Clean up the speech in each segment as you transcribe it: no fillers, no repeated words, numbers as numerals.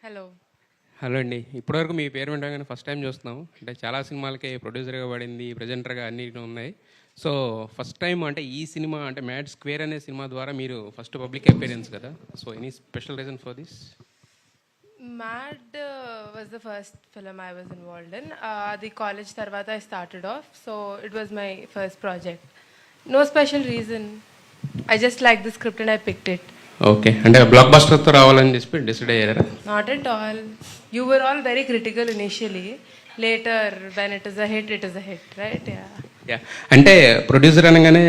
Hello. Hello అండి. ఇప్పటివరకు మీ పేరు వినగానే ఫస్ట్ టైం చూస్తున్నాం. అంటే చాలా సినిమాలకి ప్రొడ్యూసర్గా పడింది, ప్రజెంటర్గా అన్నీ ఉన్నాయి. సో ఫస్ట్ టైం అంటే ఈ సినిమా అంటే మ్యాడ్ స్క్వేర్ అనే సినిమా ద్వారా మీరు ఫస్ట్ పబ్లిక్ అపీరెన్స్ కదా. So any special reason for this? Mad was the first film I was involved in. The college tarvata I started off, so it was my first project. No special reason. I just liked the script and I picked it. Okay, అంటే black బస్టర్తో రావాలని చెప్పి decide అయ్యారా? Not at all. You were all very critical initially. Later, when it is a hit, it is a hit, right? Yeah. Yeah, అంటే producer అనగానే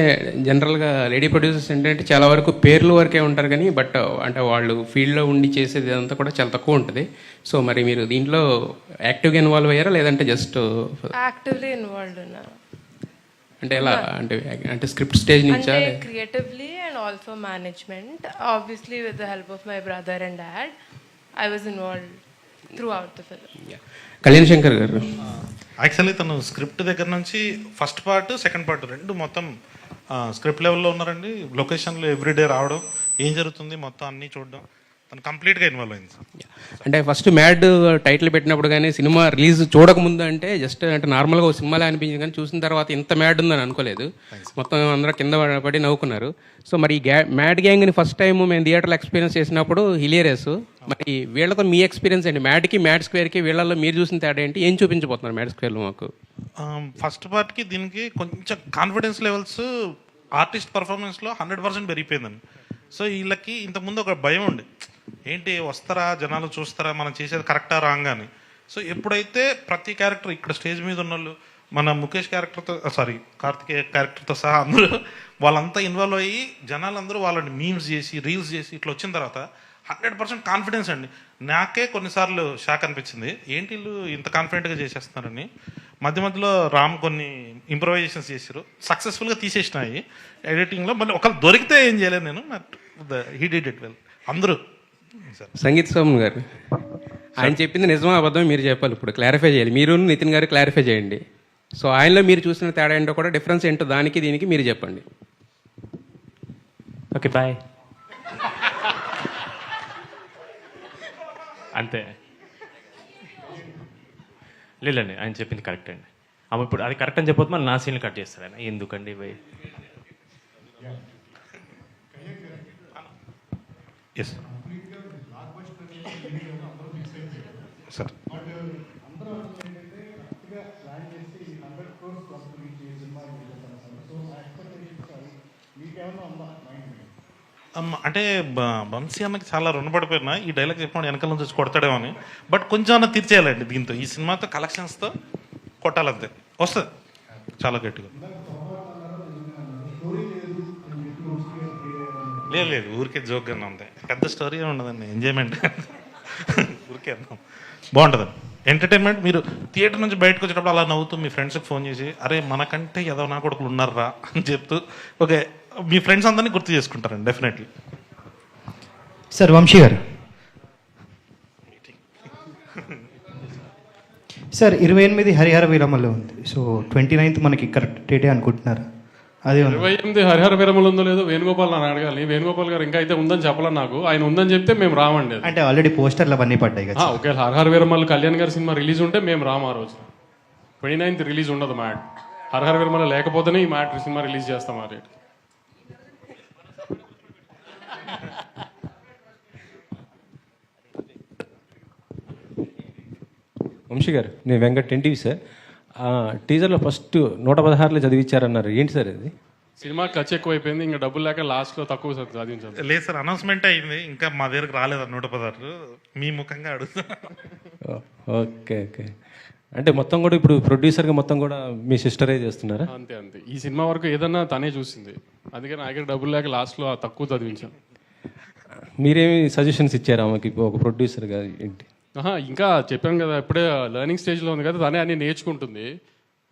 జనరల్గా lady producers ఏంటంటే చాలా వరకు పేర్లు వరకే ఉంటారు కానీ బట్ అంటే వాళ్ళు ఫీల్డ్లో ఉండి చేసేది అంతా కూడా చాలా తక్కువ ఉంటుంది. సో మరి మీరు దీంట్లో యాక్టివ్గా ఇన్వాల్వ్ అయ్యారా లేదంటే జస్ట్ Actively involved in అంటే ఎలా అంటే అంటే స్క్రిప్ట్ స్టేజ్ నుంచా? creatively and also management. Obviously, with the help of my brother and dad, I was involved throughout the film. Kalyan Shankar గారు యాక్చువల్లీ తను స్క్రిప్ట్ దగ్గర నుంచి ఫస్ట్ పార్ట్ సెకండ్ పార్ట్ రెండు మొత్తం స్క్రిప్ట్ లెవెల్లో ఉన్నారండి. లొకేషన్లో ఎవ్రీడే రావడం, ఏం జరుగుతుంది మొత్తం అన్నీ చూడడం, తను కంప్లీట్గా ఇన్వాల్వ్ అయింది సార్. అంటే ఫస్ట్ మ్యాడ్ టైటిల్ పెట్టినప్పుడు కానీ సినిమా రిలీజ్ చూడకముందు అంటే జస్ట్ అంటే నార్మల్గా ఒక సినిమాలో అనిపించింది కానీ చూసిన తర్వాత ఇంత మ్యాడ్ ఉందని అనుకోలేదు. మొత్తం అందరూ కింద పడి నవ్వుకున్నారు. సో మరి ఈ మ్యాడ్ గ్యాంగ్ని ఫస్ట్ టైం మేము థియేటర్లో ఎక్స్పీరియన్స్ చేసినప్పుడు హిలేరియస్. మరి వీళ్ళతో మీ ఎక్స్పీరియన్స్ ఏంటి? మ్యాడ్కి మ్యాడ్ స్క్వేర్కి వీళ్ళల్లో మీరు చూసిన తేడా ఏంటి? ఏం చూపించబోతున్నారు మ్యాడ్ స్క్వేర్లో మాకు? ఫస్ట్ పార్ట్కి దీనికి కొంచెం కాన్ఫిడెన్స్ లెవెల్స్ ఆర్టిస్ట్ పర్ఫార్మెన్స్లో 100% పెరిగిపోయిందండి. సో వీళ్ళకి ఇంతకుముందు ఒక భయం ఉండే, ఏంటి వస్తారా జనాలు చూస్తారా మనం చేసేది కరెక్టా రాంగ్ అని. సో ఎప్పుడైతే ప్రతి క్యారెక్టర్ ఇక్కడ స్టేజ్ మీద ఉన్న వాళ్ళు మన ముఖేష్ క్యారెక్టర్తో కార్తికేయ క్యారెక్టర్తో సహా అందరూ వాళ్ళంతా ఇన్వాల్వ్ అయ్యి జనాలందరూ వాళ్ళని మీమ్స్ చేసి రీల్స్ చేసి ఇట్లా వచ్చిన తర్వాత 100% కాన్ఫిడెన్స్ అండి. నాకే కొన్నిసార్లు షాక్ అనిపించింది, ఏంటి వీళ్ళు ఇంత కాన్ఫిడెంట్గా చేసేస్తున్నారని. మధ్య మధ్యలో రామ్ కొన్ని ఇంప్రవైజేషన్స్ చేశారు, సక్సెస్ఫుల్గా తీసేసినాయి ఎడిటింగ్లో. మళ్ళీ ఒకళ్ళు దొరికితే ఏం చేయలేదు నేను, హీ డిడ్ ఇట్ వెల్ అందరూ. సంగీత్ సోమన్ గారు ఆయన చెప్పింది నిజమా అబద్ధం మీరు చెప్పాలి. ఇప్పుడు క్లారిఫై చేయాలి, మీరు నితిన్ గారు క్లారిఫై చేయండి. సో ఆయనలో మీరు చూసిన తేడా ఏంటో కూడా డిఫరెన్స్ ఏంటో దానికి దీనికి మీరు చెప్పండి. ఓకే బాయ్. అంతే లేదండి, ఆయన చెప్పింది కరెక్ట్ అండి. ఆమె ఇప్పుడు అది కరెక్ట్ అని చెప్పొద్దు, మళ్ళీ నా సీన్లు కట్ చేస్తారు ఆయన. ఎందుకండి భయ్? Yes sir. అంటే వంశీ అన్నకి చాలా రుణపడిపోయినా ఈ డైలాగ్ చెప్పినప్పుడు వెనకాల నుంచి వచ్చి కొడతాడేమో అని. బట్ కొంచెం అన్న తీర్చేయాలండి దీంతో, ఈ సినిమాతో కలెక్షన్స్తో కొట్టాలంతే, వస్తుంది చాలా గట్టిగా. లేదు ఊరికే జోక్గానే ఉంది, పెద్ద స్టోరీ ఉండదండి, ఎంజాయ్మెంట్ ఊరికే అన్నాం, బాగుంటుందండి ఎంటర్టైన్మెంట్. మీరు థియేటర్ నుంచి బయటకు వచ్చేటప్పుడు అలా నవ్వుతూ మీ ఫ్రెండ్స్కి ఫోన్ చేసి అరే మనకంటే ఏదో నా కొడుకులు ఉన్నారా అని చెప్తూ ఓకే మీ ఫ్రెండ్స్ అందరినీ గుర్తు చేసుకుంటారండి డెఫినెట్లీ. సార్ వంశీ గారు, సార్ 28 హరిహర వీరమల్లో ఉంది. సో 29th మనకి కరెక్ట్ డేటే అనుకుంటున్నారు? అదే 28 హరిహర వీరమలు ఉందో లేదో వేణుగోపాల్ నన్ను అడగాలి. వేణుగోపాల్ గారు ఇంకా అయితే ఉందని చెప్పాలి నాకు. ఆయన ఉందని చెప్తే మేము రామండి. అంటే ఆల్రెడీ పోస్టర్లు అవన్నీ పడ్డాయి కదా. ఓకే, హరిహర వీరమల్ కళ్యాణ్ గారి సినిమా రిలీజ్ ఉంటే మేము రాము. ఆ రోజు 29th రిలీజ్ ఉండదు మ్యాట్. హరిహర వీరమల లేకపోతేనే ఈ మ్యాట్ సినిమా రిలీజ్ చేస్తాం. ఆ రేట్ వంశీ గారు, నేను వెంకట్ ఎన్టీవీ సార్. టీజర్లో ఫస్ట్ 116 చదివించారన్నారు, ఏంటి సార్ అది? సినిమా ఖర్చు ఎక్కువైపోయింది, ఇంకా డబ్బులు లేక లాస్ట్లో తక్కువ చదివించారు. లేదు సార్, అనౌన్స్మెంట్ అయింది, ఇంకా మా దగ్గరకు రాలేదు 116. మీ ముఖంగా అడుగుతా. ఓకే ఓకే, అంటే మొత్తం కూడా ఇప్పుడు ప్రొడ్యూసర్గా మొత్తం కూడా మీ సిస్టరే చేస్తున్నారా? అంతే అంతే, ఈ సినిమా వరకు ఏదన్నా తనే చూసింది, అందుకని నా దగ్గర డబ్బులు లేక లాస్ట్లో తక్కువ చదివించాను. మీరేమి సజెషన్స్ ఇచ్చారా ఆమెకి ఒక ప్రొడ్యూసర్గా ఏంటి? ఇంకా చెప్పాను కదా, ఇప్పుడే లెర్నింగ్ స్టేజ్లో ఉంది కదా, తనే అన్ని నేర్చుకుంటుంది.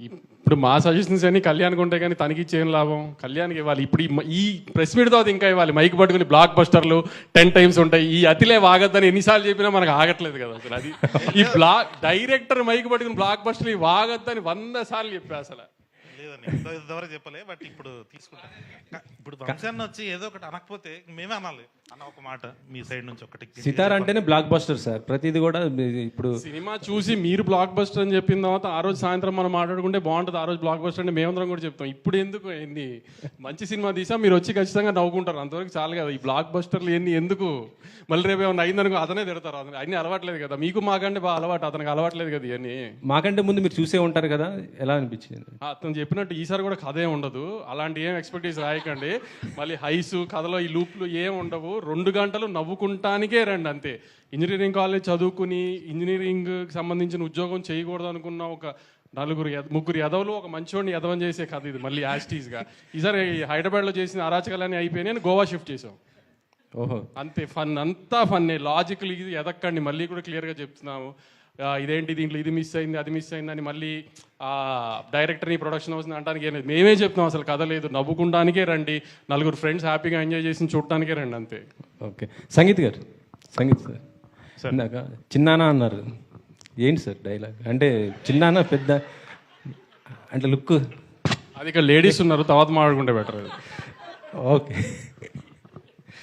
ఇప్పుడు మా సజెషన్స్ అన్ని కళ్యాణ్కి ఉంటాయి కానీ తనకి ఇచ్చేం లాభం? కళ్యాణ్కి ఇవ్వాలి. ఇప్పుడు ఈ ప్రెస్ మీట్ తర్వాత ఇంకా ఇవ్వాలి. మైక్ పట్టుకుని బ్లాక్ బస్టర్లు 10 times ఉంటాయి. ఈ అతిలే వాగద్దని ఎన్నిసార్లు చెప్పినా మనకు ఆగట్లేదు కదా అసలు. అది ఈ డైరెక్టర్ మైక్ పట్టుకుని బ్లాక్ బస్టర్లు వాగద్దని 100 సార్లు చెప్పా అసలు. లేదని ఇంతవరకు చెప్పలే, బట్ ఇప్పుడు తీసుకుంటా. ఇప్పుడు వంశాన్ని వచ్చి ఏదో ఒకటి అనకపోతే మేమే అనాలి అన్న ఒక మాట మీ సైడ్ నుంచి ఒకటి. సితార అంటేనే బ్లాక్ బస్టర్ సార్, ప్రతిది కూడా ఇప్పుడు సినిమా చూసి మీరు బ్లాక్ బస్టర్ అని చెప్పిన తర్వాత ఆ రోజు సాయంత్రం మనం మాట్లాడుకుంటే బాగుంటుంది, ఆ రోజు బ్లాక్ బస్టర్ అంటే మేమందరం కూడా చెప్తాం. ఇప్పుడు ఎందుకు ఎన్ని మంచి సినిమా తీసా మీరు వచ్చి ఖచ్చితంగా నవ్వుకుంటారు, అంతవరకు చాలు కదా. ఈ బ్లాక్ బస్టర్లు ఎన్ని ఎందుకు, మళ్ళీ రేపు ఏమైనా అయిందనుకో అతనే తిడతారు. అన్ని అలవాట్లేదు కదా మీకు, మాకంటే బాగా అలవాటు, అతనికి అలవాట్లేదు కదా ఇవన్నీ. మాకంటే ముందు మీరు చూసే ఉంటారు కదా, ఎలా అనిపించింది? అతను చెప్పినట్టు ఈసారి కూడా కథ ఏం ఉండదు, అలాంటి ఏం ఎక్స్పెక్టేషన్ రాయకండి. మళ్ళీ హైస్ కథలో ఈ లూప్లు ఏం ఉండవు, 2 గంటలు నవ్వుకుంటానికే రండి అంతే. ఇంజనీరింగ్ కాలేజ్ చదువుకుని ఇంజనీరింగ్ సంబంధించిన ఉద్యోగం చేయకూడదు అనుకున్న ఒక ముగ్గురు ఎదవలు ఒక మంచోడిని ఎదవని చేసే కథ ఇది, మళ్ళీ యాస్టీస్గా. ఈసారి హైదరాబాద్లో చేసిన అరాచకాలన్నీ అయిపోయినాయి, గోవా షిఫ్ట్ చేసాం. ఓహో, అంతే, ఫన్ అంతా ఫన్నే. లాజికల్ ఇది ఎదక్కండి, మళ్ళీ కూడా క్లియర్గా చెప్తున్నాము. ఇదేంటి దీంట్లో ఇది మిస్ అయింది అది మిస్ అయింది అని మళ్ళీ డైరెక్టర్ని ప్రొడక్షన్ హౌస్ని అనడానికి ఏం లేదు. మేమే చెప్తున్నాం అసలు కథ లేదు, నవ్వుకుంటానికే రండి, 4 ఫ్రెండ్స్ హ్యాపీగా ఎంజాయ్ చేసి చూడటానికే రండి అంతే. ఓకే. సంగీత్ గారు, సంగీత్ సార్ ఇందాక చిన్నానా అన్నారు, ఏంటి సార్ డైలాగ్? అంటే చిన్నానా పెద్ద అంటే లుక్ అది ఇక్కడ లేడీస్ ఉన్నారు, తర్వాత మాట్లాడుకుంటే బెటర్. ఓకే.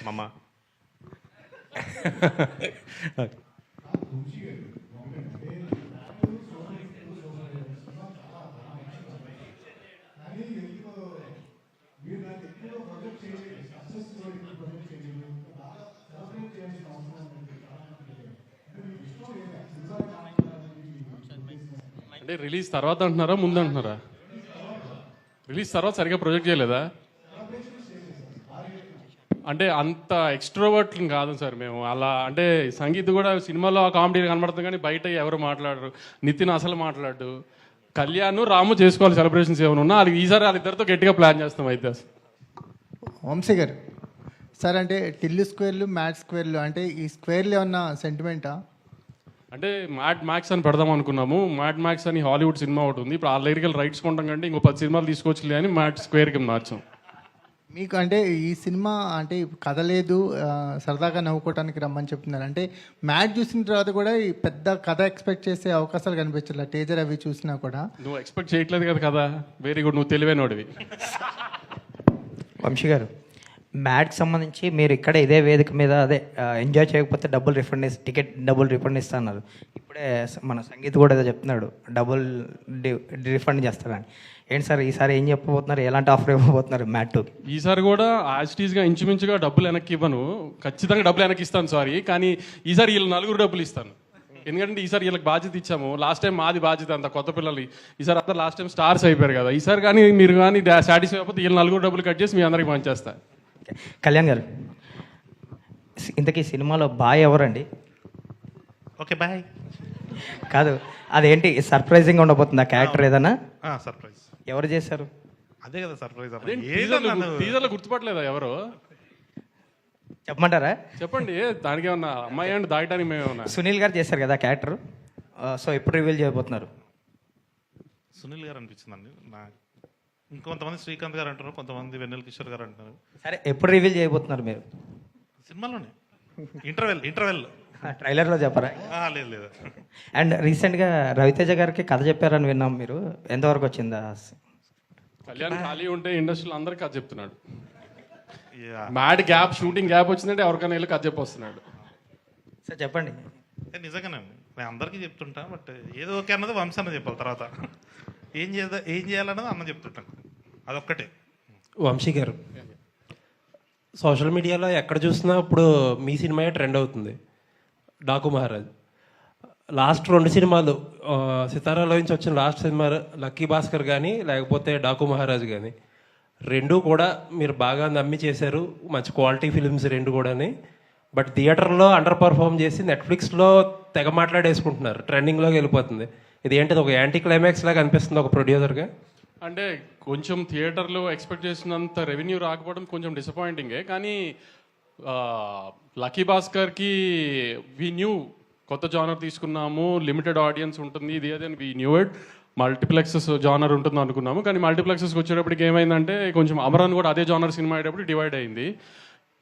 మమ్మ అంటే రిలీజ్ తర్వాత అంటున్నారా ముందు అంటున్నారా? రిలీజ్ తర్వాత సరిగ్గా ప్రొజెక్ట్ చేయలేదా? అంటే అంత ఎక్స్ట్రోవర్ట్ కాదు సార్ మేము. అలా అంటే సంగీత్ కూడా సినిమాలో కామెడీ కనబడుతుంది కానీ బయట ఎవరు మాట్లాడరు. నితిన్ అసలు మాట్లాడు. కళ్యాణ్ రాము చేసుకోవాలి సెలబ్రేషన్స్ ఏమైనా ఉన్నా, అది ఈసారి వాళ్ళిద్దరితో గట్టిగా ప్లాన్ చేస్తాం అయితే. వంశీ గారు సార్, అంటే టిల్లు స్క్వేర్లు మ్యాట్ స్క్వేర్లు అంటే ఈ స్క్వేర్లు ఏమన్నా సెంటిమెంటా? అంటే మ్యాడ్ మ్యాక్స్ అని పెడదాం అనుకున్నాము. మ్యాడ్ మ్యాక్స్ అని హాలీవుడ్ సినిమా ఒకటి ఉంది, ఇప్పుడు ఆ లిరికల్ రైట్స్ కొంటాం కంటే ఇంకో 10 సినిమాలు తీసుకోవచ్చులే అని మ్యాట్ స్క్వేర్కి మార్చాం. మీకు అంటే ఈ సినిమా అంటే కథ లేదు, సరదాగా నవ్వుకోవటానికి రమ్మని చెప్తున్నారు. అంటే మ్యాట్ చూసిన తర్వాత కూడా ఈ పెద్ద కథ ఎక్స్పెక్ట్ చేసే అవకాశాలు కనిపించాలి, టీజర్ అవి చూసినా కూడా. నువ్వు ఎక్స్పెక్ట్ చేయట్లేదు కదా కదా, వెరీ గుడ్, నువ్వు తెలివైనోడివి. వంశీ గారు, మ్యాట్కి సంబంధించి మీరు ఇక్కడ ఇదే వేదిక మీద అదే ఎంజాయ్ చేయకపోతే టికెట్ డబుల్ రిఫండ్ ఇస్తా అన్నారు. ఇప్పుడే మన సంగీత్ కూడా ఏదో చెప్తున్నాడు, డబుల్ రిఫండ్ చేస్తారని. ఏంటి సార్ ఈసారి ఏం చెప్పబోతున్నారు, ఎలాంటి ఆఫర్ ఇవ్వబోతున్నారు మ్యాట్ 2కి? ఈసారి కూడా యాజ్టీస్గా ఇంచుమించుగా డబ్బులు వెనక్కి ఇవ్వను, ఖచ్చితంగా డబ్బులు వెనక్కి ఇస్తాను సారీ. కానీ ఈసారి వీళ్ళు 4 డబ్బులు ఇస్తాను, ఎందుకంటే ఈసారి వీళ్ళకి బాధ్యత ఇచ్చాము. లాస్ట్ టైం మాది బాధ్యత అంత కొత్త పిల్లలు, ఈసారి అంతా లాస్ట్ టైం స్టార్స్ అయిపోయారు కదా. ఈసారి కానీ మీరు కానీ సాటిస్ఫై అయిపోతే వీళ్ళు 4 డబ్బులు కట్ చేసి మీ అందరికి పనిచేస్తాను. కళ్యాణ్ గారు, ఇంతకీ సినిమాలో బాయ్ ఎవరండి? ఓకే బాయ్. కాదు, అదేంటి సర్ప్రైజింగ్ ఉండబోతుంది ఆ క్యారెక్టర్ ఏదన్నా? సర్ప్రైజ్ ఎవరు చేశారు? అదే కదా సర్ప్రైజ్. టీజర్లో గుర్తుపట్టలేదా ఎవరు? చెప్పమంటారా? చెప్పండి, దానికి ఏమన్నా అమ్మాయి అండి దాగటానికి మేమేమన్నా? సునీల్ గారు చేశారు కదా క్యారెక్టర్, సో ఎప్పుడు రివీల్ చేయబోతున్నారు? సునీల్ గారు అనిపించిందండి నాకు. ఇంకొంతమంది శ్రీకాంత్ గారు అంటారు, కొంతమంది వెన్నెల కిషోర్ గారు అంటున్నారు. సరే, ఎప్పుడు రివీల్ చేయబోతున్నారు మీరు? సినిమాలోనే ఇంటర్వెల్ ట్రైలర్లో చెప్పరా? లేదు లేదు. అండ్ రీసెంట్గా రవితేజ గారికి కథ చెప్పారని విన్నాం, మీరు ఎంతవరకు వచ్చిందా? కళ్యాణ్ ఖాళీ ఉంటే ఇండస్ట్రీలో అందరికి కథ చెప్తున్నాడు. మ్యాడ్ గ్యాప్, షూటింగ్ గ్యాప్ వచ్చిందంటే ఎవరికైనా వెళ్ళి కథ చెప్పొస్తున్నాడు. సార్ చెప్పండి. నిజంగానే నేను అందరికీ చెప్తుంటా, బట్ ఏదో ఓకే అన్నది వంశాన్ని చెప్పాలి. తర్వాత ఏం చేయాలన్నది అన్న చెప్తుంటాను, అదొక్కటే. వంశీ గారు, సోషల్ మీడియాలో ఎక్కడ చూసినా ఇప్పుడు మీ సినిమా ట్రెండ్ అవుతుంది, డాకు మహారాజ్. లాస్ట్ 2 సినిమాలు సితారాలో నుంచి వచ్చిన లాస్ట్ సినిమా లక్కీ భాస్కర్ కానీ లేకపోతే డాకు మహారాజ్ కానీ, 2 కూడా మీరు బాగా నమ్మి చేశారు, మంచి క్వాలిటీ ఫిలిమ్స్ 2 కూడాని. బట్ థియేటర్లో అండర్ పర్ఫామ్ చేసి నెట్ఫ్లిక్స్లో తెగ మాట్లాడేసుకుంటున్నారు, ట్రెండింగ్లోకి వెళ్ళిపోతుంది. ఇది ఏంటిది, ఒక యాంటీ క్లైమాక్స్ లాగా అనిపిస్తుంది ఒక ప్రొడ్యూసర్గా? అంటే కొంచెం థియేటర్లో ఎక్స్పెక్ట్ చేసినంత రెవెన్యూ రాకపోవడం కొంచెం డిసప్పాయింటింగే. కానీ లక్కీ భాస్కర్కి వీ న్యూ, కొత్త జానర్ తీసుకున్నాము, లిమిటెడ్ ఆడియన్స్ ఉంటుంది, ఇది అదే we knew it. Multiplexes genre ఉంటుంది అనుకున్నాము, కానీ మల్టీప్లెక్సెస్కి వచ్చేటప్పటికి ఏమైందంటే కొంచెం అమరాన్ కూడా అదే జానర్ సినిమా అయ్యేటప్పుడు డివైడ్ అయింది.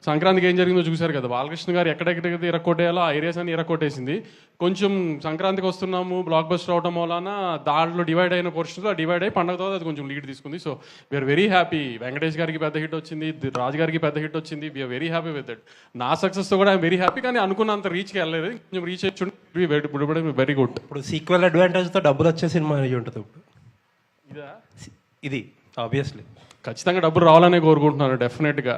సంక్రాంతికి ఏం జరిగిందో చూశారు కదా, బాలకృష్ణ గారు ఎక్కడెక్కడైతే ఇరక్కొట్టేయాలో ఆ ఏరియాస్ అని ఇరక్కొట్టేసింది. కొంచెం సంక్రాంతికి వస్తున్నాము బ్లాక్ బస్టర్ అవడం వలన దాంట్లో డివైడ్ అయిన పోర్షన్స్ డివైడ్ అయ్యి పండగ తర్వాత అది కొంచెం లీడ్ తీసుకుంది. So we're very happy. Venkatesh గారికి పెద్ద హిట్ వచ్చింది, రాజు గారికి పెద్ద హిట్ వచ్చింది. We're very happy with that. నా సక్సెస్తో కూడా ఐఎమ్ వెరీ హ్యాపీ. కానీ అనుకున్నంత రీచ్కి వెళ్ళలేదు, కొంచెం రీచ్ అయ్యి వెరీ గుడ్. ఇప్పుడు సీక్వెల్ అడ్వాంటేజ్తో డబ్బులు వచ్చే సినిమా అయి ఉంటుంది ఇప్పుడు ఇది ఆబ్వియస్లీ. ఖచ్చితంగా డబ్బులు రావాలనే కోరుకుంటున్నాను డెఫినెట్గా.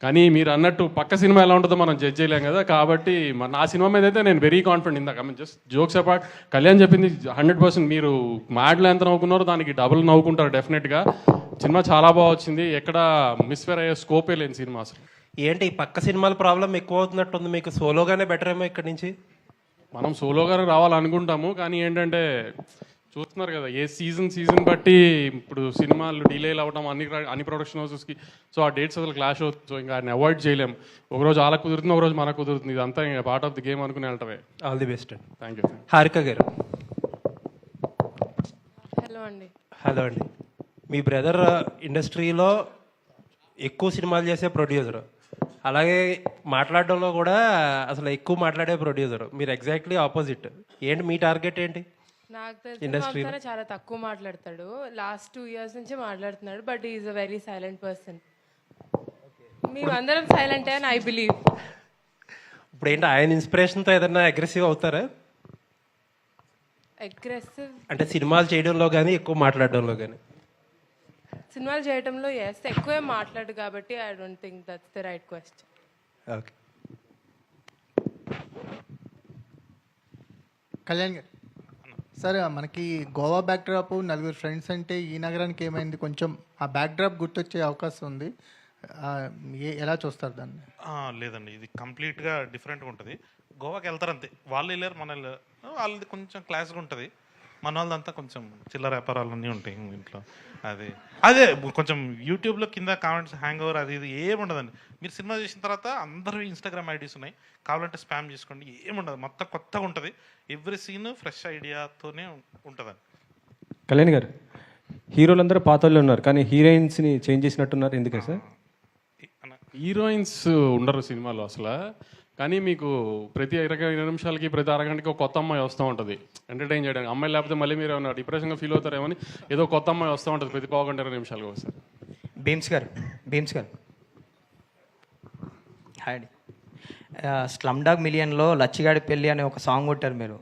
కానీ మీరు అన్నట్టు పక్క సినిమా ఎలా ఉంటుందో మనం జడ్జ్ చేయలేం కదా. కాబట్టి నా సినిమా మీద అయితే నేను వెరీ కాన్ఫిడెంట్. ఇందాక జస్ట్ జోక్స్ అపార్ట్, కళ్యాణ్ చెప్పింది 100%. మీరు మ్యాడ్లో ఎంత నవ్వుకున్నారో దానికి డబుల్ నవ్వుకుంటారు డెఫినెట్గా. సినిమా చాలా బాగా వచ్చింది, ఎక్కడ మిస్ఫేర్ అయ్యే స్కోపే లేని సినిమా అసలు. ఏంటి ఈ పక్క సినిమాల ప్రాబ్లం ఎక్కువ అవుతున్నట్టుంది మీకు? సోలోగానే బెటర్ ఏమో ఇక్కడి నుంచి. మనం సోలోగా రావాలనుకుంటాము, కానీ ఏంటంటే చూస్తున్నారు కదా ఏ సీజన్ బట్టి ఇప్పుడు సినిమాలు డిలేలు అవ్వడం అన్ని ప్రొడక్షన్ హౌసెస్కి. సో ఆ డేట్స్ అసలు క్లాష్ అవుతుంది. సో ఇంకా ఆయన అవాయిడ్ చేయలేం. ఒకరోజు అలా కుదురుతుంది, ఒకరోజు మనకు కుదురుతుంది. ఇదంతా ఇంకా పార్ట్ ఆఫ్ ది గేమ్ అనుకుని వెళ్ళటమే. ఆల్ ది బెస్ట్ అండి. Thank you. హారిక గారు. హలో అండి. హలో అండి. మీ బ్రదర్ ఇండస్ట్రీలో ఎక్కువ సినిమాలు చేసే ప్రొడ్యూసర్, అలాగే మాట్లాడడంలో కూడా అసలు ఎక్కువ మాట్లాడే ప్రొడ్యూసర్. మీరు ఎగ్జాక్ట్లీ ఆపోజిట్. ఏంటి మీ టార్గెట్ ఏంటి? నాకు తెలిసిన చాలా తక్కువ మాట్లాడతాడు. లాస్ట్ 2 years నుంచి మాట్లాడుతున్నాడు, but is a very silent person. మేమందరం సైలెంట్ అని ఐ బిలీవ్. ఇప్పుడు ఏంటి ఆయన ఇన్స్పిరేషన్తో ఏదైనా అగ్రెసివ్ అవుతారా? అగ్రెసివ్ అంటే సినిమాలు చేయడంలో కానీ ఎక్కువ మాట్లాడడంలో కానీ? సినిమాలు చేయడంలో ఎస్, ఎక్కువే మాట్లాడు కాబట్టి I don't think that's the right question. Okay. Kalyan గారు, సార్ మనకి గోవా బ్యాక్డ్రాప్, 4 ఫ్రెండ్స్ అంటే ఈ నగరానికి ఏమైంది, కొంచెం ఆ బ్యాక్డ్రాప్ గుర్తొచ్చే అవకాశం ఉంది. ఎలా చూస్తారు దాన్ని? లేదండి, ఇది కంప్లీట్గా డిఫరెంట్గా ఉంటుంది. గోవాకి వెళ్తారు అంతే, వాళ్ళు వెళ్ళారు మన వెళ్ళారు. వాళ్ళది కొంచెం క్లాస్గా ఉంటుంది, మన వాళ్ళదంతా కొంచెం చిల్లర వ్యాపారాలన్నీ ఉంటాయి ఇంట్లో. అదే కొంచెం యూట్యూబ్లో కింద కామెంట్స్ హ్యాంగ్ ఓవర్ అది ఇది ఏముండదండి. మీరు సినిమా చేసిన తర్వాత అందరూ ఇన్స్టాగ్రామ్ ఐడీస్ ఉన్నాయి, కావాలంటే స్పామ్ చేసుకోండి, ఏముండదు. మొత్తం కొత్తగా ఉంటుంది, ఎవ్రీ సీన్ ఫ్రెష్ ఐడియాతోనే ఉంటుందండి. కళ్యాణ్ గారు, హీరోలందరూ పాత వాళ్ళు ఉన్నారు, కానీ హీరోయిన్స్ని చేంజ్ చేసినట్టున్నారు, ఎందుకే సార్? హీరోయిన్స్ ఉండరు సినిమాలో అసలు. కానీ మీకు ప్రతి 20 నిమిషాలకి ప్రతి అరగంటకి ఒక కొత్త అమ్మాయి వస్తూ ఉంటుంది ఎంటర్టైన్ చేయడానికి. అమ్మాయి లేకపోతే మళ్ళీ మీరు ఏమైనా డిప్రెషన్గా ఫీల్ అవుతారేమని ఏదో కొత్త అమ్మాయి వస్తూ ఉంటుంది ప్రతి 15-20 నిమిషాలకు ఒకసారి. భీమ్స్ గారు హాయ్ అండి. స్లమ్ డాగ్ మిలియన్లో లచ్చిగాడి పెళ్ళి అనే ఒక సాంగ్ కొట్టారు మీరు.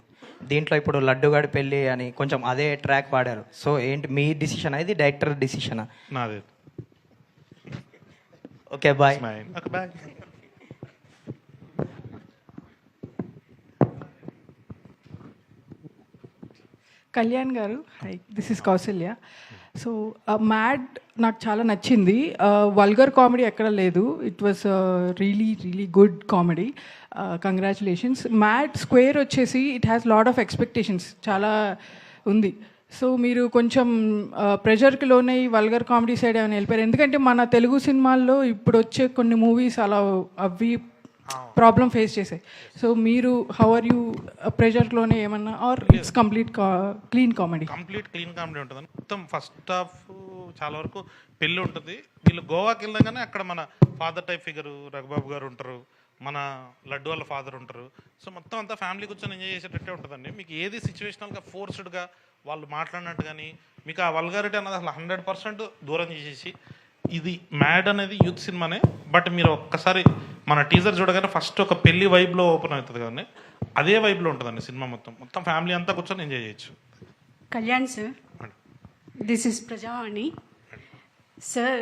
దీంట్లో ఇప్పుడు లడ్డుగాడి పెళ్ళి అని కొంచెం అదే ట్రాక్ పాడారు. సో ఏంటి మీ డిసిషన్, ఇది డైరెక్టర్ డిసిషనా? నాదే. Okay bye. బాయ్. కళ్యాణ్ గారు, hi, this is Kausalya. So mad నాకు చాలా నచ్చింది. వల్గర్ కామెడీ ఎక్కడ లేదు. It was really good comedy. Congratulations. Mad square వచ్చేసి it has lot of expectations చాలా ఉంది. సో మీరు కొంచెం ప్రెషర్కి లోనే వల్గర్ కామెడీ సైడ్ ఏమైనా వెళ్ళిపోయారు. ఎందుకంటే మన తెలుగు సినిమాల్లో ఇప్పుడు వచ్చే కొన్ని మూవీస్ అలా అవి ప్రాబ్లం ఫేస్ చేసాయి. సో మీరు హౌ ఆర్ యూ ప్రెషర్లోనే ఏమన్నా, or it's complete clean comedy? Complete clean comedy ఉంటుంది. మొత్తం ఫస్ట్ హాఫ్ చాలా వరకు పెళ్ళి ఉంటుంది. వీళ్ళు గోవాకి వెళ్ళగానే అక్కడ మన ఫాదర్ టైప్ ఫిగరు రఘుబాబు గారు ఉంటారు, మన లడ్డు వాళ్ళ ఫాదర్ ఉంటారు. సో మొత్తం అంతా ఫ్యామిలీ కూర్చొని ఎంజాయ్ చేసేటట్టే ఉంటుందండి. మీకు ఏది సిచ్యువేషనల్గా ఫోర్స్డ్గా వాళ్ళు మాట్లాడినట్టు కానీ మీకు ఆ వల్గారిటీ అన్నది అసలు 100% దూరం చేసేసి, ఇది మ్యాడ్ అనేది యూత్ సినిమానే. బట్ మీరు ఒక్కసారి మన టీజర్ చూడగానే ఫస్ట్ ఒక పెళ్లి వైబ్లో ఓపెన్ అవుతుంది కదండి, అదే వైబ్లో ఉంటుందండి సినిమా. మొత్తం ఫ్యామిలీ అంతా కూర్చొని ఎంజాయ్ చేయొచ్చు. Kalyan sir, this is Prajavani sir.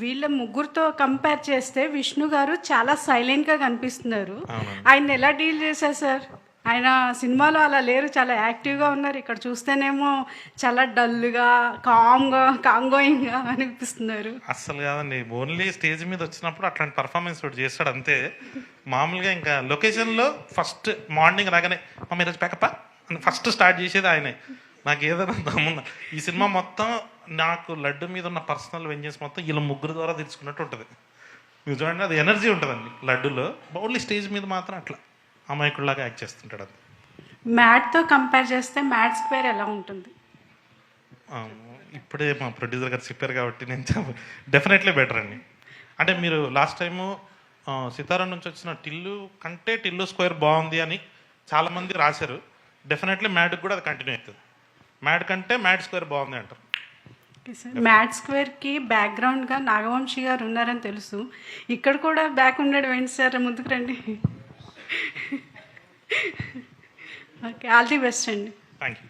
వీళ్ళ ముగ్గురితో కంపేర్ చేస్తే విష్ణు గారు చాలా సైలెంట్గా కనిపిస్తున్నారు. ఆయన ఎలా డీల్ చేశారు సార్? ఆయన సినిమాలో అలా లేరు, చాలా యాక్టివ్గా ఉన్నారు. ఇక్కడ చూస్తేనేమో చాలా డల్గా కాంగోయింగ్గా అనిపిస్తున్నారు. అస్సలు కాదండి, ఓన్లీ స్టేజ్ మీద వచ్చినప్పుడు అట్లాంటి పర్ఫార్మెన్స్ ఒకటి చేస్తాడు అంతే. మామూలుగా ఇంకా లొకేషన్లో ఫస్ట్ మార్నింగ్ రాగానే మమ్మీ ఈరోజు ప్యాకప్ప అని ఫస్ట్ స్టార్ట్ చేసేది ఆయనే. నాకు ఏదైనా దమ్ముందా. ఈ సినిమా మొత్తం నాకు లడ్డు మీద ఉన్న పర్సనల్ వెంజెన్స్ మొత్తం వీళ్ళ ముగ్గురు ద్వారా తెలుసుకున్నట్టు ఉంటుంది. మీరు చూడండి, అది ఎనర్జీ ఉంటుందండి లడ్డులో. ఓన్లీ స్టేజ్ మీద మాత్రం అట్లా అమాయకుల్లాగా యాక్ట్ చేస్తుంటాడు. అది మ్యాడ్తో కంపేర్ చేస్తే మ్యాడ్ స్క్వేర్ ఎలా ఉంటుంది? ఇప్పుడే మా ప్రొడ్యూసర్ గారు చెప్పారు కాబట్టి నేను డెఫినెట్లీ బెటర్ అండి. అంటే మీరు లాస్ట్ టైము సితారా నుంచి వచ్చిన టిల్లు కంటే టిల్లు స్క్వేర్ బాగుంది అని చాలామంది రాశారు. డెఫినెట్లీ మ్యాడ్కి కూడా అది కంటిన్యూ అవుతుంది. మ్యాడ్ కంటే మ్యాడ్ స్క్వేర్ బాగుంది అంటారు. ఓకే సార్, మ్యాట్ స్క్వేర్కి బ్యాక్గ్రౌండ్గా నాగవంశీ గారు ఉన్నారని తెలుసు. ఇక్కడ కూడా బ్యాక్ ఉండడం ఏంటి సార్? ముందుకు రండి. ఓకే, ఆల్ ది బెస్ట్ అండి. Thank you.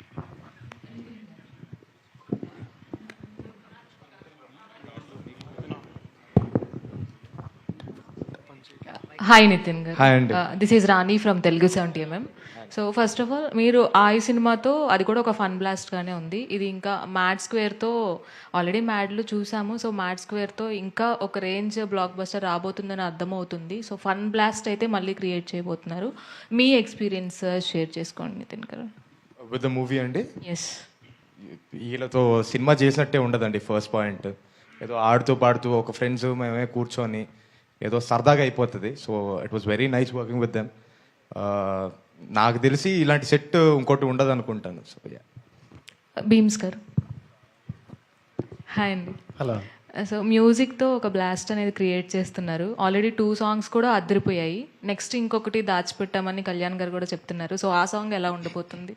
హాయ్ నితిన్ గారు. హాయ్ అండి. This is Rani from Telugu 70mm. So first of all మీరు ఈ సినిమాతో అది కూడా ఒక ఫన్ బ్లాస్ట్గానే ఉంది. ఇది ఇంకా మ్యాడ్ స్క్వేర్తో ఆల్రెడీ మ్యాడ్లు చూసాము. సో మ్యాడ్ స్క్వేర్తో ఇంకా ఒక రేంజ్ బ్లాక్ బస్టర్ రాబోతుందని అర్థమవుతుంది. సో ఫన్ బ్లాస్ట్ అయితే మళ్ళీ క్రియేట్ చేయబోతున్నారు. మీ ఎక్స్పీరియన్స్ షేర్ చేసుకోండి నితిన్ గారు. విత్ ద మూవీ అండి. ఎస్, వీళ్ళతో సినిమా చేసినట్టే ఉండదండి. ఫస్ట్ పాయింట్ ఏదో ఆడుతూ పాడుతూ ఒక ఫ్రెండ్స్ మేమే కూర్చొని ఏదో సరదాగా అయిపోతుంది. So it was very nice working with them. నాకు తెలిసి ఇలాంటి సెట్ ఇంకోటి ఉండదు అనుకుంటాను. సో బీమ్స్ గారు. హాయ్ అండి. హలో. సో మ్యూజిక్తో ఒక బ్లాస్ట్ అనేది క్రియేట్ చేస్తున్నారు. ఆల్రెడీ 2 songs కూడా అదిరిపోయాయి. నెక్స్ట్ ఇంకొకటి దాచిపెట్టామని కళ్యాణ్ గారు కూడా చెప్తున్నారు. సో ఆ సాంగ్ ఎలా ఉండబోతుంది?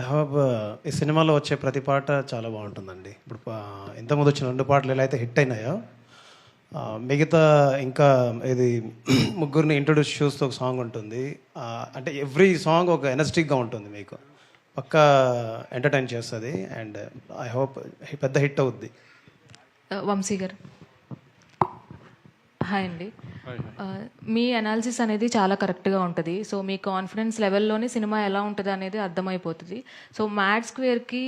ఐ హావ్ ఈ సినిమాలో వచ్చే ప్రతి పాట చాలా బాగుంటుందండి. ఇప్పుడు ఇంతకుముందు వచ్చిన 2 పాటలు ఎలా అయితే హిట్ అయినాయో, మిగతా ఇంకా ఇది ముగ్గురిని ఇంట్రొడ్యూస్ చేస్తూ ఒక సాంగ్ ఉంటుంది. అంటే ఎవ్రీ సాంగ్ ఒక ఎనర్జెటిక్గా ఉంటుంది, మీకు పక్కా ఎంటర్టైన్ చేస్తుంది. అండ్ ఐ హోప్ పెద్ద హిట్ అవుద్ది. వంశీ గారు. హాయ్ అండి. మీ అనాలిసిస్ అనేది చాలా కరెక్ట్గా ఉంటుంది. సో మీ కాన్ఫిడెన్స్ లెవెల్లోనే సినిమా ఎలా ఉంటుంది అనేది అర్థమైపోతుంది. సో మ్యాడ్ స్క్వేర్కి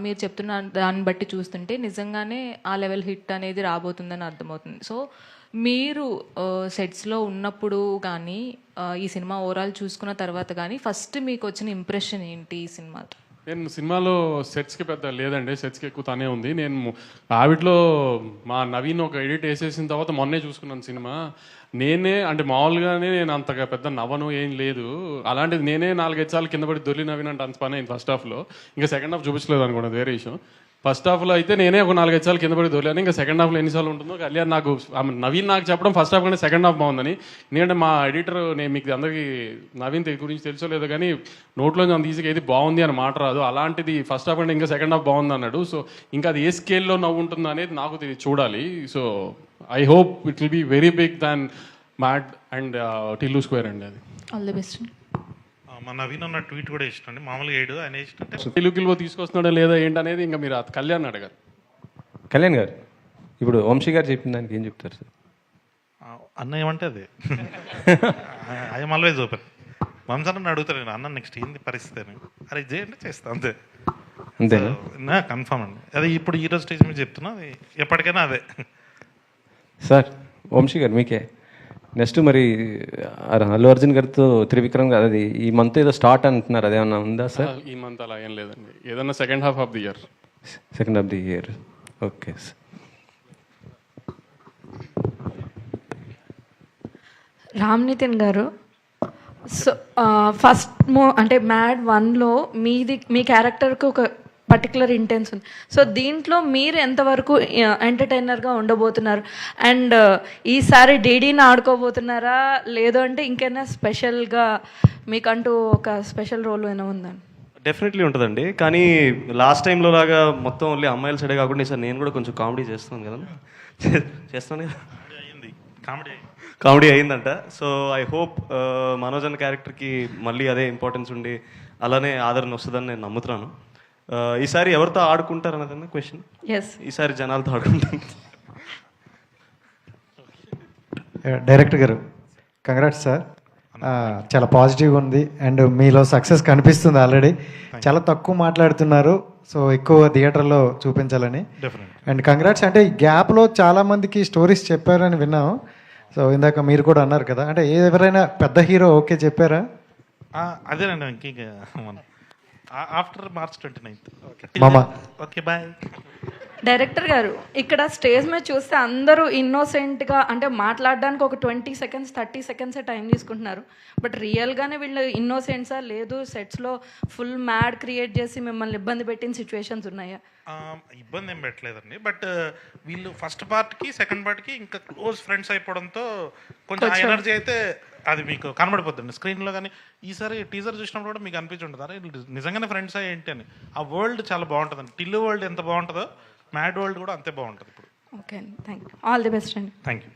మీరు చెప్తున్న దాన్ని బట్టి చూస్తుంటే నిజంగానే ఆ లెవెల్ హిట్ అనేది రాబోతుందని అర్థమవుతుంది. సో మీరు సెట్స్లో ఉన్నప్పుడు కానీ ఈ సినిమా ఓవరాల్ చూసుకున్న తర్వాత కానీ ఫస్ట్ మీకు వచ్చిన ఇంప్రెషన్ ఏంటి ఈ సినిమాతో? నేను సినిమాలో సెట్స్కి పెద్ద లేదండి, సెట్స్కి ఎక్కువ తనే ఉంది. నేను ఆవిడలో మా నవీన్ ఒక ఎడిట్ వేసేసిన తర్వాత మొన్నే చూసుకున్నాను సినిమా. నేనే అంటే మామూలుగానే నేను అంతగా పెద్ద నవ్వను ఏం లేదు. అలాంటిది నేనే 4-5 సార్లు కింద పడి దొల్లి నవీన్ అంటే అంత పని అయింది ఫస్ట్ హాఫ్లో. ఇంకా సెకండ్ హాఫ్ చూపించలేదు అనుకోండి, వేరే విషయం. ఫస్ట్ హాఫ్లో అయితే నేనే ఒక 4-5 సార్లు కింద పడి దొరికాను. ఇంకా సెకండ్ హాఫ్లో ఎన్నిసార్లు ఉంటుందో కళ్యాణ్ నాకు నవీన్ నాకు చెప్పడం ఫస్ట్ హాఫ్ కంటే సెకండ్ హాఫ్ బాగుందని. ఎందుకంటే మా ఎడిటర్, నేను మీకు అందరికీ నవీన్ గురించి తెలుసో లేదో కానీ నోట్లో అంత ఈజీగా ఏది బాగుంది అని మాట రాదు. అలాంటిది ఫస్ట్ హాఫ్ కంటే ఇంకా సెకండ్ హాఫ్ బాగుంది అన్నాడు. సో ఇంకా అది ఏ స్కేల్లో నవ్వు ఉంటుందో అనేది నాకు చూడాలి. So I hope it will be very big than Mad and Tillu square అండి. అది ఆల్ ది బెస్ట్. మా నవీన్ అన్న ట్వీట్ కూడా ఇష్టం అండి. మామూలుగా ఏడు ఆయన ఇష్టం తెలుగులో తీసుకొస్తున్నాడా లేదా ఏంటనేది ఇంకా మీరు కళ్యాణ్ అడగారు. కళ్యాణ్ గారు, ఇప్పుడు వంశీ గారు చెప్పిన దానికి ఏం చెప్తారు సార్? అన్న ఏమంటే అది ఐఎమ్ ఆల్వేజ్ ఓపెన్. వంశాన్ని అడుగుతాను నేను, అన్న నెక్స్ట్ ఏంది పరిస్థితి అని. అరే చేయండి చేస్తా అంతే అంతేనా? కన్ఫామ్ అండి. అది ఇప్పుడు ఈరోజు స్టేజ్ మీద చెప్తున్నా, అది ఎప్పటికైనా అదే. సార్ వంశీ గారు మీకే నెక్స్ట్ మరి అల్లు అర్జున్ గారితో త్రివిక్రమ్ గారు అది ఈ మంత్ ఏదో స్టార్ట్ అంటున్నారు, అదేమన్నా ఉందా సార్? ఈ మంత్ అలా ఏం లేదండి, ఏదన్నా second half of the year. Second half the year, okay sir. Ram Nitin గారు, సో ఫస్ట్ అంటే మ్యాడ్ 1లో మీ క్యారెక్టర్కి ఒక పర్టికులర్ ఇంటెన్స్ ఉంది. సో దీంట్లో మీరు ఎంతవరకు ఎంటర్టైనర్గా ఉండబోతున్నారు? అండ్ ఈసారి డీడీని ఆడుకోబోతున్నారా, లేదు అంటే ఇంకైనా స్పెషల్గా మీకంటూ ఒక స్పెషల్ రోల్ ఏమైనా ఉందండి? డెఫినెట్లీ ఉంటుందండి, కానీ లాస్ట్ టైంలో లాగా మొత్తం ఓన్లీ అమ్మాయిల సైడే కాకుండా సార్ నేను కూడా కొంచెం కామెడీ చేస్తున్నాను కదా, చేస్తాను కదా, కామెడీ అయిందంట. సో ఐ హోప్ మనోజ్ అన్న క్యారెక్టర్కి మళ్ళీ అదే ఇంపార్టెన్స్ ఉండి అలానే ఆదరణ వస్తుందని నేను నమ్ముతున్నాను. ఈసారి ఎవరితో ఆడుకుంటారు అన్నదన్న క్వశ్చన్. ఈసారి జనాలతో ఆడుకుంటాను. డైరెక్టర్ గారు కంగ్రాట్స్ సార్, చాలా పాజిటివ్గా ఉంది అండ్ మీలో సక్సెస్ కనిపిస్తుంది ఆల్రెడీ. చాలా తక్కువ మాట్లాడుతున్నారు, సో ఎక్కువ థియేటర్లో చూపించాలని. And congrats. అంటే ఈ గ్యాప్లో చాలామందికి స్టోరీస్ చెప్పారని విన్నాం. సో ఇందాక మీరు కూడా అన్నారు కదా, అంటే ఎవరైనా పెద్ద హీరో ఓకే చెప్పారా? అదేనండి, ఇంక ఆఫ్టర్ March 29th. మామ ఓకే బాయ్. డైరెక్టర్ గారు, ఇక్కడ స్టేజ్ మీద చూస్తే అందరూ ఇన్నోసెంట్గా అంటే మాట్లాడడానికి ఒక 20 సెకండ్స్ 30 సెకండ్సే టైం తీసుకుంటున్నారు. బట్ రియల్గానే వీళ్ళు ఇన్నోసెంట్సా లేదు సెట్స్లో ఫుల్ మ్యాడ్ క్రియేట్ చేసి మిమ్మల్ని ఇబ్బంది పెట్టిన సిచ్యువేషన్స్ ఉన్నాయా? ఇబ్బంది ఏం పెట్టలేదండి. బట్ వీళ్ళు ఫస్ట్ పార్ట్కి సెకండ్ పార్ట్కి ఇంకా క్లోజ్ ఫ్రెండ్స్ అయిపోవడంతో కొంచెం ఆ ఎనర్జీ అయితే అది మీకు కనబడిపోతుంది స్క్రీన్లో. కానీ ఈసారి టీజర్ చూసినప్పుడు కూడా మీకు అనిపించుంటుంది అరే నిజంగానే ఫ్రెండ్స్ ఏంటి అని. ఆ వరల్డ్ చాలా బాగుంటుందండి. టిల్లు వరల్డ్ ఎంత బాగుంటుందో మ్యాడ్ వరల్డ్ కూడా అంతే బాగుంటుంది ఇప్పుడు. ఓకే అండి, thank you. All the best అండి. Thank you.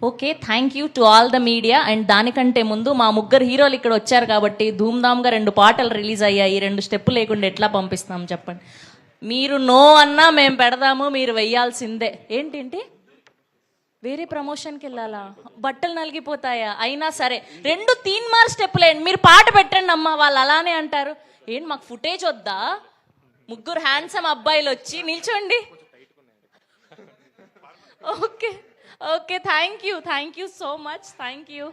Okay, thank you to all the media. And దానికంటే ముందు మా ముగ్గురు హీరోలు ఇక్కడ వచ్చారు కాబట్టి ధూమ్ధామ్గా 2 పాటలు రిలీజ్ అయ్యాయి. 2 స్టెప్పులు లేకుండా ఎట్లా పంపిస్తాం చెప్పండి? మీరు నో అన్నా మేము పెడదాము, మీరు వెయ్యాల్సిందే. ఏంటేంటి వేరే ప్రమోషన్కి వెళ్ళాలా? బట్టలు నలిగిపోతాయా? అయినా సరే 2 తీన్మార్ స్టెప్పులేండి. మీరు పాట పెట్టండి అమ్మా, వాళ్ళు అలానే అంటారు. ఏంటి మాకు ఫుటేజ్ వద్దా? ముగ్గురు హ్యాండ్సమ్ అబ్బాయిలు వచ్చి నిల్చోండి. Okay okay, thank you so much, thank you.